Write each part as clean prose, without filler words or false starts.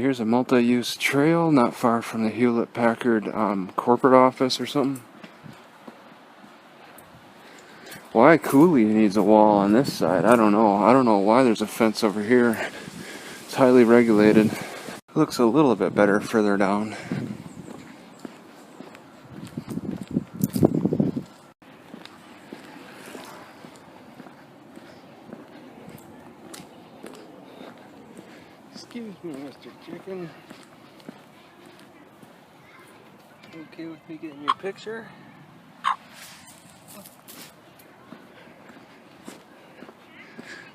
Here's a multi-use trail not far from the Hewlett-Packard corporate office or something. Why Cooley needs a wall on this side, I don't know. I don't know why there's a fence over here. It's highly regulated. It looks a little bit better further down. Excuse me, Mr. Chicken. Okay with me getting your picture?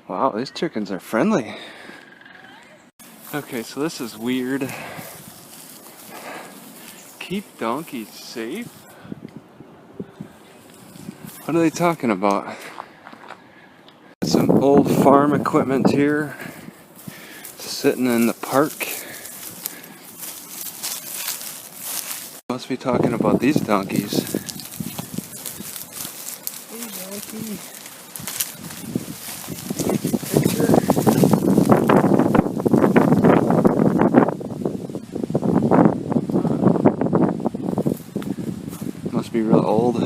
Wow, these chickens are friendly. Okay, so this is weird. Keep donkeys safe? What are they talking about? Some old farm equipment here, sitting in the park. Must be talking about these donkeys. Hey, donkey. Picture. Must be real old.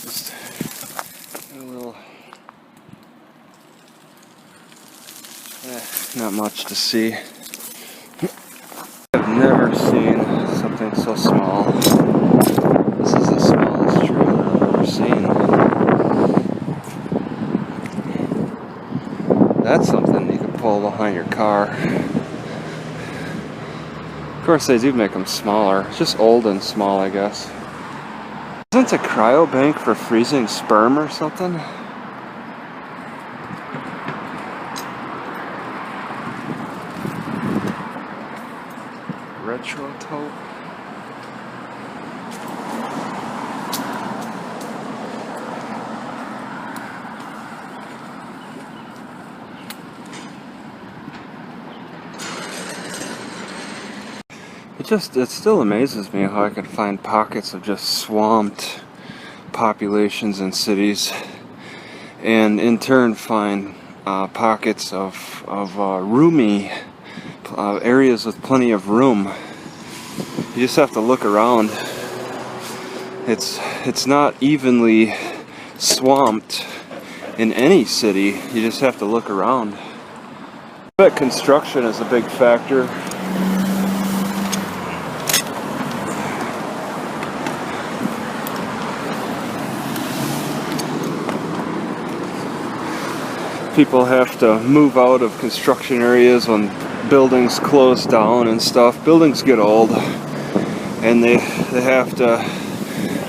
Just a little. Not much to see. I've never seen something so small. This is the smallest trailer I've ever seen. That's something you can pull behind your car. Of course, they do make them smaller. It's just old and small, I guess. Isn't it a cryobank for freezing sperm or something? Retro tote. It still amazes me how I can find pockets of just swamped populations in cities, and in turn find pockets of roomy areas with plenty of room. You just have to look around. It's not evenly swamped in any city. You just have to look around. I bet construction is a big factor. People have to move out of construction areas when buildings close down and stuff. Buildings get old and they have to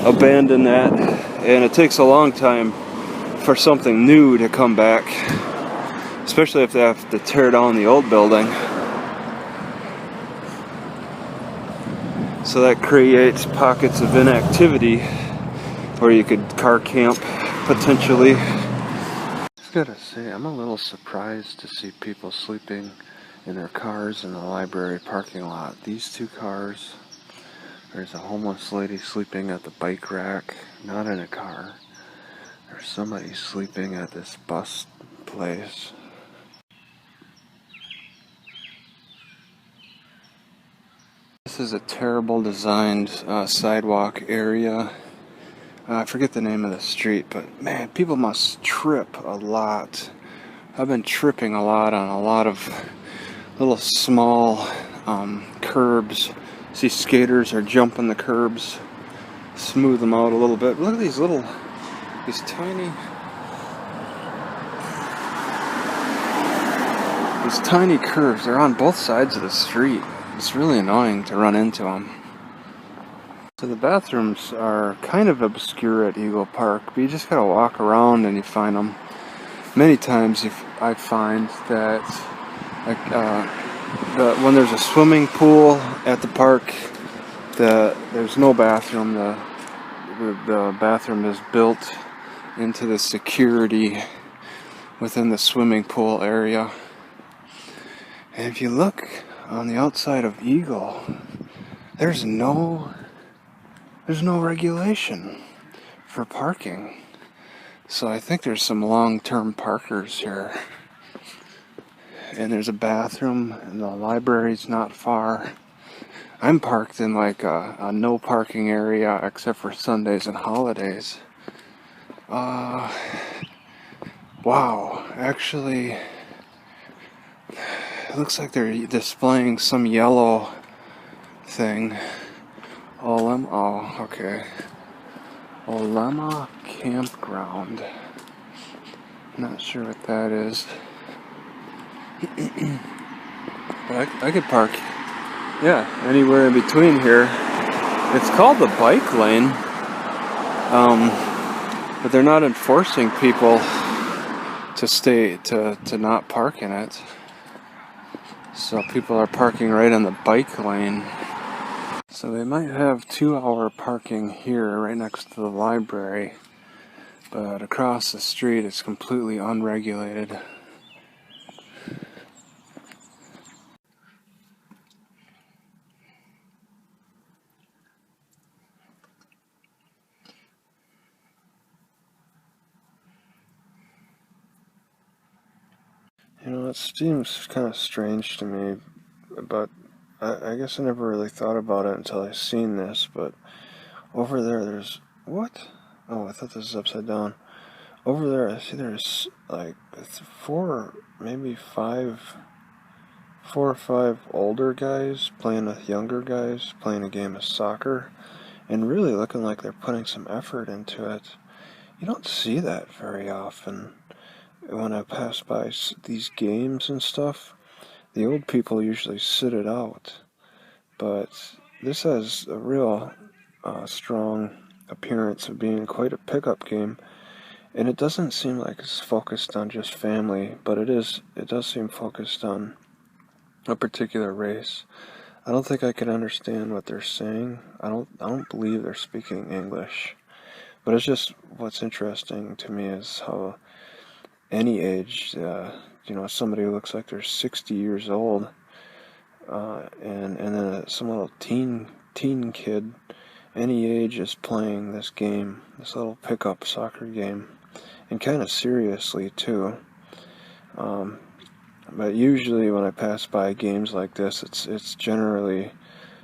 abandon that, and it takes a long time for something new to come back, especially if they have to tear down the old building. So that creates pockets of inactivity where you could car camp potentially. I gotta say, I'm a little surprised to see people sleeping in their cars in the library parking lot. These two cars, there's a homeless lady sleeping at the bike rack, not in a car. There's somebody sleeping at this bus place. This is a terrible designed sidewalk area. I forget the name of the street, but man, people must trip a lot. I've been tripping a lot on a lot of little small curbs. See, skaters are jumping the curbs, smooth them out a little bit. Look at these tiny curves. They're on both sides of the street. It's really annoying to run into them. So the bathrooms are kind of obscure at Eagle Park, but you just gotta walk around and you find them. Many times I find that when there's a swimming pool at the park, there's no bathroom. The bathroom is built into the security within the swimming pool area. And if you look on the outside of Eagle, there's no regulation for parking. So I think there's some long-term parkers here. and there's a bathroom, and the library's not far. I'm parked in like a no parking area except for Sundays and holidays. Wow, actually, it looks like they're displaying some yellow thing. Oh, okay. Olema Campground. Not sure what that is. But I could park, yeah, anywhere in between here. It's called the bike lane. But they're not enforcing people to not park in it. So people are parking right on the bike lane. So they might have 2-hour parking here right next to the library, but across the street it's completely unregulated. You know, it seems kind of strange to me, but I guess I never really thought about it until I seen this, but over there's, what? Oh, I thought this was upside down. Over there, I see there's like 4 or 5 older guys playing with younger guys, playing a game of soccer, and really looking like they're putting some effort into it. You don't see that very often. When I pass by these games and stuff, the old people usually sit it out, but this has a real strong appearance of being quite a pickup game, and it doesn't seem like it's focused on just family, but it does seem focused on a particular race. I don't think I can understand what they're saying. I don't believe they're speaking English, but it's just what's interesting to me is how any age, somebody who looks like they're 60 years old, and then some little teen kid, any age, is playing this game, this little pickup soccer game, and kind of seriously too. But usually when I pass by games like this, it's generally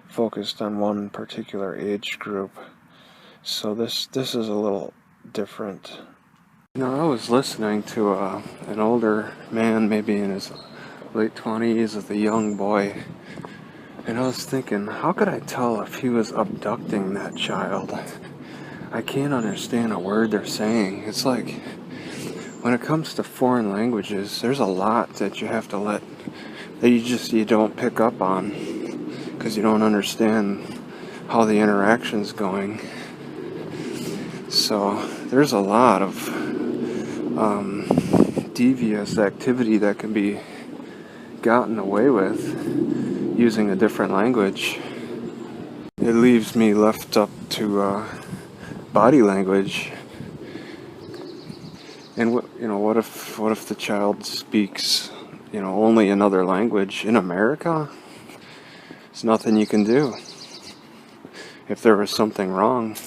focused on one particular age group. So this is a little different. You know, I was listening to an older man, maybe in his late 20s, with a young boy, and I was thinking, how could I tell if he was abducting that child? I can't understand a word they're saying. It's like, when it comes to foreign languages, there's a lot that you have to that you don't pick up on, because you don't understand how the interaction's going. So there's a lot of devious activity that can be gotten away with using a different language. It leaves me left up to body language. And what if the child speaks, only another language in America? There's nothing you can do. If there was something wrong,